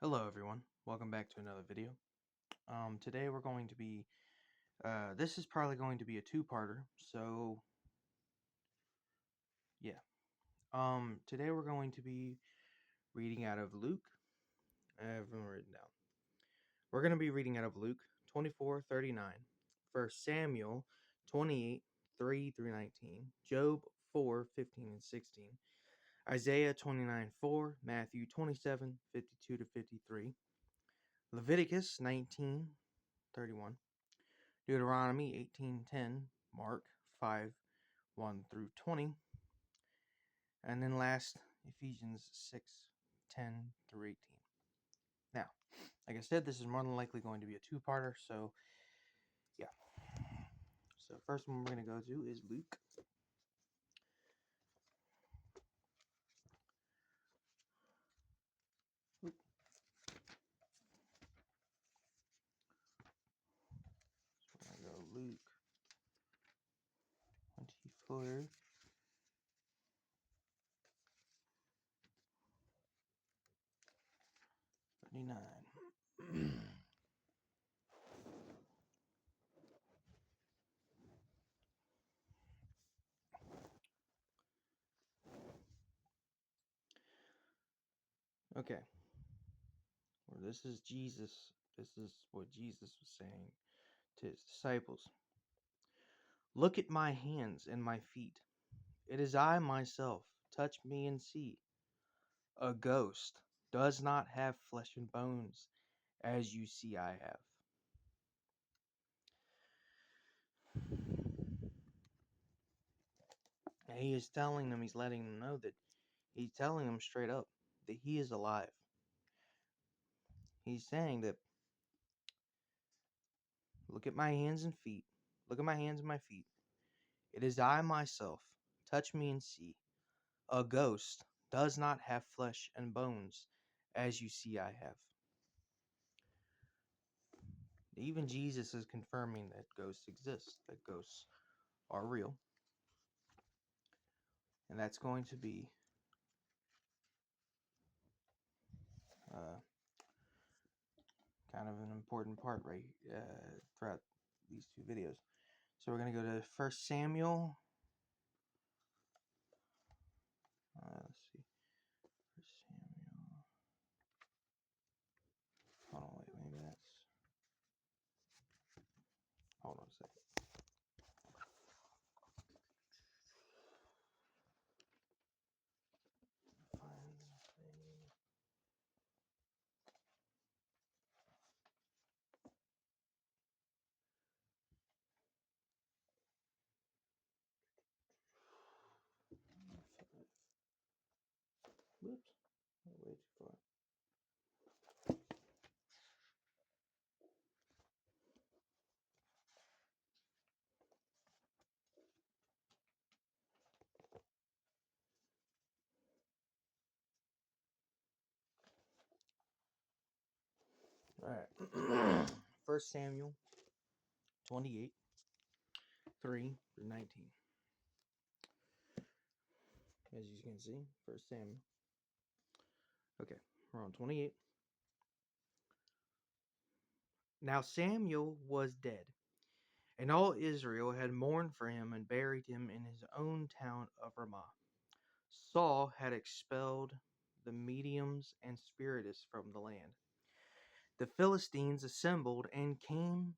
Hello everyone, welcome back to another video. Today we're going to be, this is probably going to be a two-parter, so yeah. Today we're going to be reading out of Luke. I have them written down. We're going to be reading out of Luke 24:39, 1 Samuel 28, 3 through 19, Job 4, 15 and 16, Isaiah 29, 4, Matthew 27, 52 to 53, Leviticus 19, 31, Deuteronomy 18:10, Mark 5, 1 through 20, and then last, Ephesians 6:10 through 18. Now, like I said, this is more than likely going to be a two-parter, so yeah. So first one we're going to go to is Luke. So we're going to go Luke 24. Okay. Well, this is Jesus. This is what Jesus was saying to his disciples. Look at my hands and my feet. It is I myself. Touch me and see. A ghost does not have flesh and bones, as you see I have. And he is telling them, he's letting them know that he's telling them straight up that he is alive. He's saying that, look at my hands and feet. Look at my hands and my feet. It is I myself. Touch me and see. A ghost does not have flesh and bones, as you see I have. Even Jesus is confirming that ghosts exist, that ghosts are real. And that's going to be kind of an important part throughout these two videos. So we're going to go to 1 Samuel. Let's see. 1 Samuel. Hold on, wait, maybe that's... Hold on a second. Whoops. Way too far. Alright. 1 Samuel 28, 3 through 19. As you can see, 1 Samuel. Okay, we're on 28. Now Samuel was dead, and all Israel had mourned for him and buried him in his own town of Ramah. Saul had expelled the mediums and spiritists from the land. The Philistines assembled and came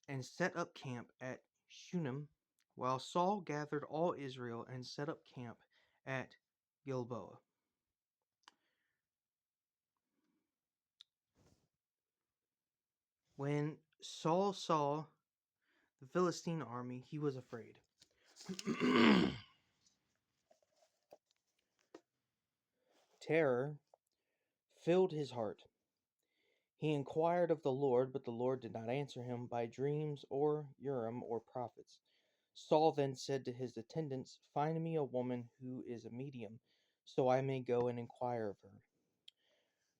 and set up camp at Shunem, while Saul gathered all Israel and set up camp at Gilboa. When Saul saw the Philistine army, he was afraid. Terror filled his heart. He inquired of the Lord, but the Lord did not answer him by dreams or Urim or prophets. Saul then said to his attendants, "Find me a woman who is a medium, so I may go and inquire of her."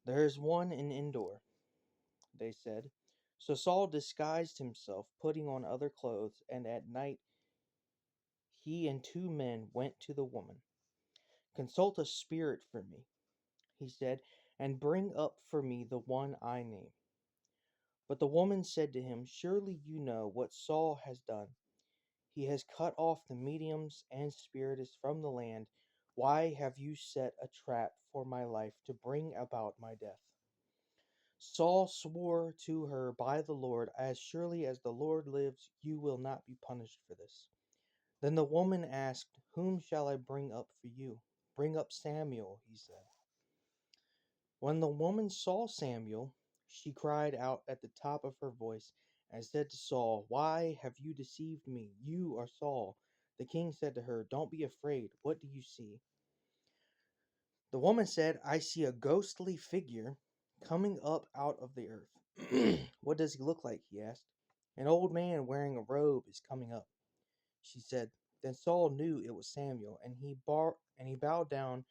"There is one in Endor," they said. So Saul disguised himself, putting on other clothes, and at night he and 2 men went to the woman. "Consult a spirit for me," he said, and bring up for me the one I name." But the woman said to him, "Surely you know what Saul has done. He has cut off the mediums and spiritists from the land. Why have you set a trap for my life to bring about my death?" Saul swore to her by the Lord, "As surely as the Lord lives, you will not be punished for this." Then the woman asked, "Whom shall I bring up for you?" "Bring up Samuel," he said. When the woman saw Samuel, she cried out at the top of her voice and said to Saul, "Why have you deceived me? You are Saul." The king said to her, "Don't be afraid. What do you see?" The woman said, "I see a ghostly figure coming up out of the earth." "What does he look like?" he asked. "An old man wearing a robe is coming up," she said. Then Saul knew it was Samuel, and he bowed down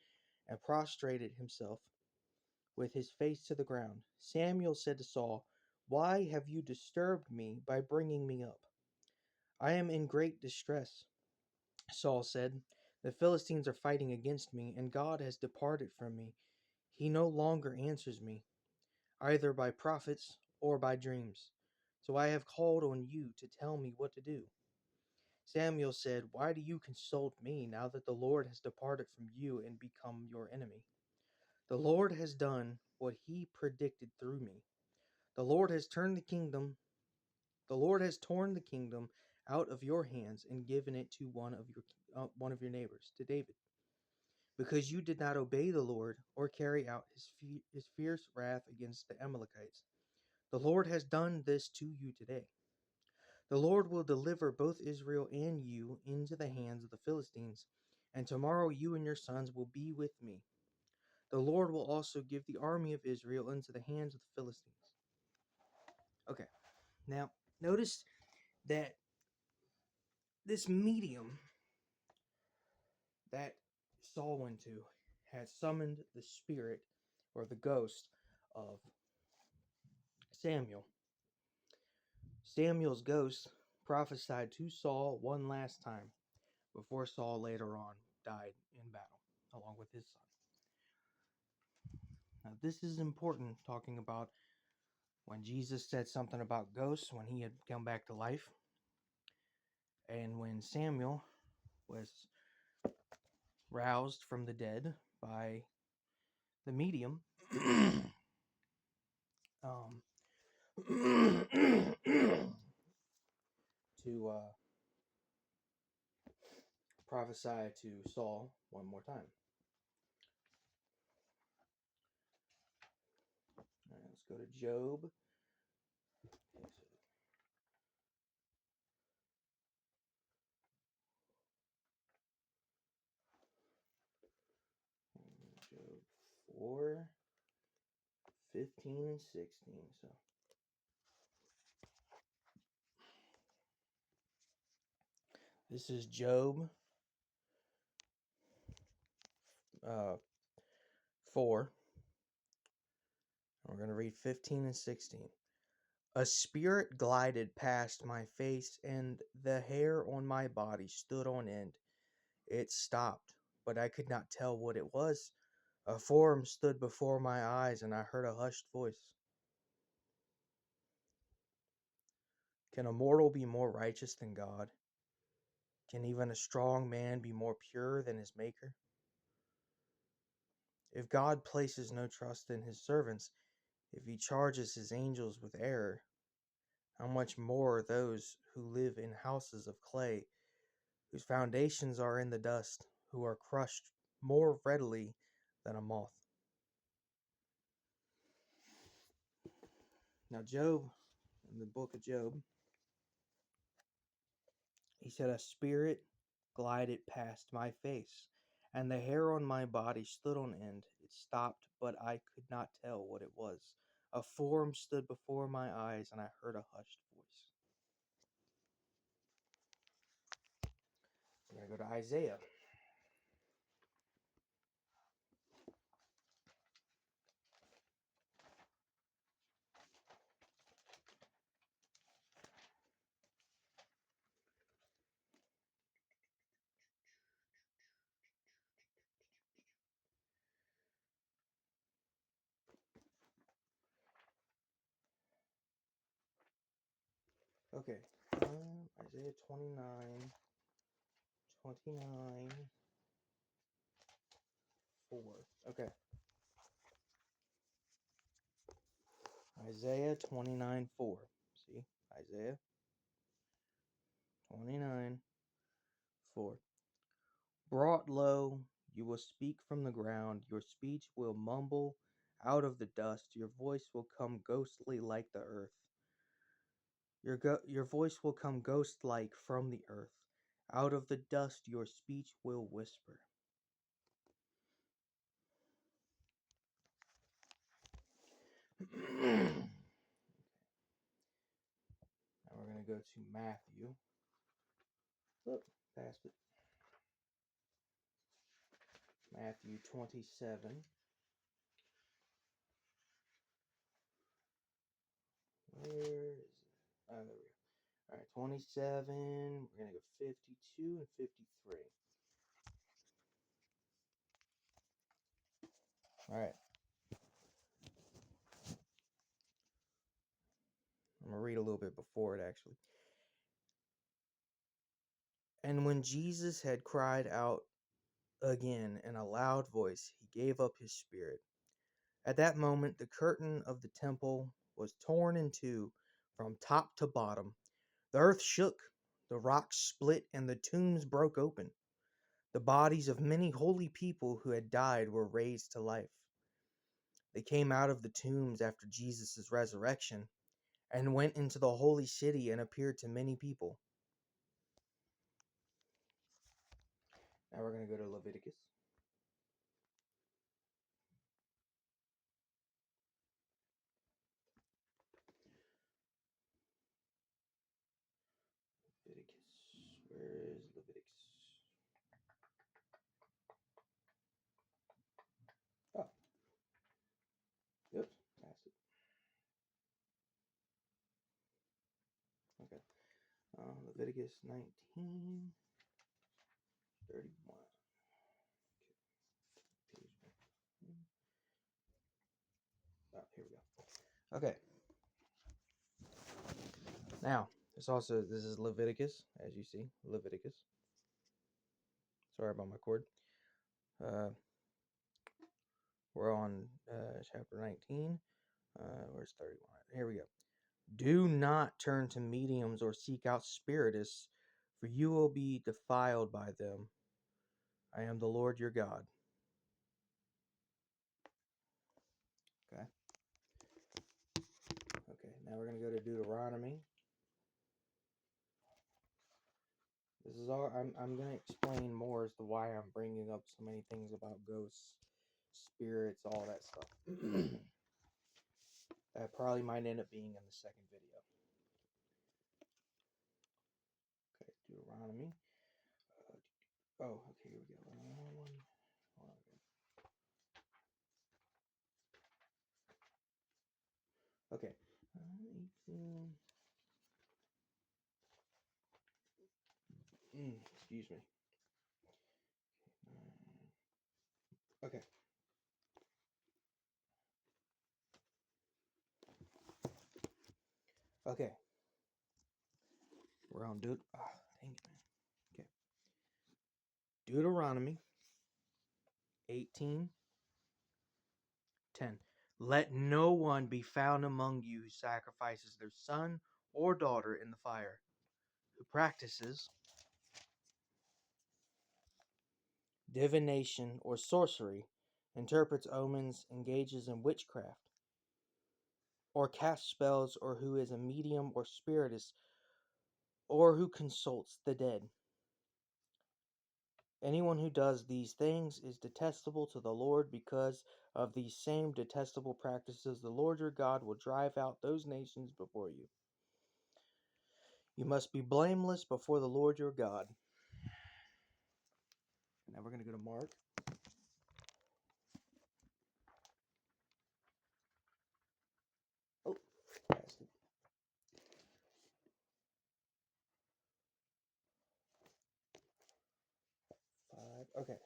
and prostrated himself with his face to the ground. Samuel said to Saul, "Why have you disturbed me by bringing me up?" "I am in great distress," Saul said. "The Philistines are fighting against me, and God has departed from me. He no longer answers me, either by prophets or by dreams. So I have called on you to tell me what to do." Samuel said, "Why do you consult me now that the Lord has departed from you and become your enemy? The Lord has done what he predicted through me. The Lord has turned the kingdom, the Lord has torn the kingdom out of your hands and given it to one of your neighbors, to David, because you did not obey the Lord or carry out his fierce wrath against the Amalekites. The Lord has done this to you today. The Lord will deliver both Israel and you into the hands of the Philistines, and tomorrow you and your sons will be with me. The Lord will also give the army of Israel into the hands of the Philistines." Okay, now notice that this medium that Saul went to had summoned the spirit or the ghost of Samuel. Samuel's ghost prophesied to Saul one last time before Saul later on died in battle along with his son. Now, this is important, talking about when Jesus said something about ghosts when he had come back to life, and when Samuel was roused from the dead by the medium um, to prophesy to Saul one more time. All right, let's go to Job. Job 4, 15, and 16. So this is Job 4. We're going to read 15 and 16. "A spirit glided past my face, and the hair on my body stood on end. It stopped, but I could not tell what it was. A form stood before my eyes, and I heard a hushed voice. Can a mortal be more righteous than God? Can even a strong man be more pure than his Maker? If God places no trust in his servants, if he charges his angels with error, how much more those who live in houses of clay, whose foundations are in the dust, who are crushed more readily than a moth." Now, Job, in the book of Job, he said, "A spirit glided past my face, and the hair on my body stood on end. It stopped, but I could not tell what it was. A form stood before my eyes, and I heard a hushed voice." We're going to go to Isaiah. Okay. Isaiah 29, 4. Okay. Isaiah 29, 4. See? Isaiah 29, 4. Brought low, you will speak from the ground. Your speech will mumble out of the dust. Your voice will come ghostly like the earth. Your voice will come ghost-like from the earth. Out of the dust your speech will whisper. Now we're going to go to Matthew. Look, past it. Matthew 27. Where is it? Oh, there we go. All right, 27. We're going to go 52 and 53. All right. I'm going to read a little bit before it, actually. And when Jesus had cried out again in a loud voice, he gave up his spirit. At that moment, the curtain of the temple was torn in two from top to bottom. The earth shook, the rocks split, and the tombs broke open. The bodies of many holy people who had died were raised to life. They came out of the tombs after Jesus' resurrection and went into the holy city and appeared to many people. Now we're going to go to Leviticus. Where is Leviticus? Oh, yep, passed it. Okay. Leviticus 19, 31. Okay. Oh, here we go. Okay. Now, this is Leviticus, as you see, Leviticus. Sorry about my cord. We're on chapter 19, where's 31? Here we go. Do not turn to mediums or seek out spiritists, for you will be defiled by them. I am the Lord your God. Okay. Okay, now we're going to go to Deuteronomy. This is all I'm going to explain more as to why I'm bringing up so many things about ghosts, spirits, all that stuff. That probably might end up being in the second video. Okay, Deuteronomy. Okay, here we go. Okay. 18. Excuse me. Okay. Okay. We're on dang it, man. Okay. Deuteronomy 18:10. Let no one be found among you who sacrifices their son or daughter in the fire, who practices divination or sorcery, interprets omens, engages in witchcraft, or casts spells, or who is a medium or spiritist, or who consults the dead. Anyone who does these things is detestable to the Lord. Because of these same detestable practices, the Lord your God will drive out those nations before you. You must be blameless before the Lord your God. Now we're going to go to Mark. Oh, passed it. 5. Okay.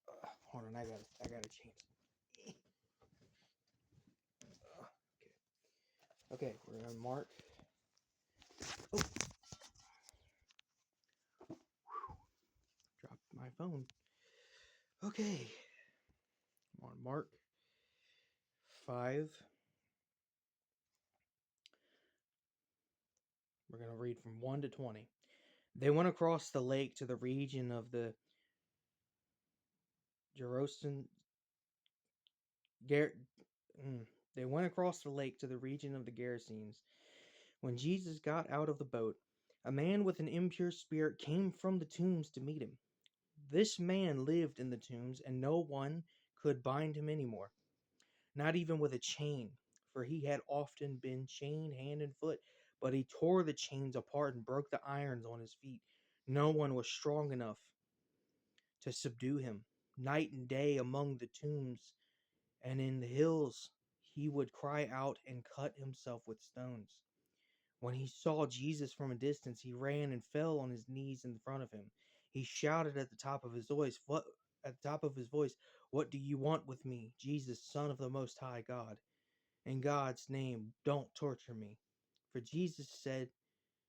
All right. Hold on, I got to change. Okay. Okay, we're on Mark. Oh, dropped my phone. Okay, I'm on Mark 5. We're going to read from 1 to 20. They went across the lake to the region of the Gerasenes. Ger- They went across the lake to the region of the Gerasenes. When Jesus got out of the boat, a man with an impure spirit came from the tombs to meet him. This man lived in the tombs, and no one could bind him anymore, not even with a chain, for he had often been chained hand and foot. But he tore the chains apart and broke the irons on his feet. No one was strong enough to subdue him. Night and day among the tombs and in the hills he would cry out and cut himself with stones. When he saw Jesus from a distance, he ran and fell on his knees in front of him. He shouted at the top of his voice, "What do you want with me, Jesus, Son of the Most High God? In God's name, don't torture me." For Jesus said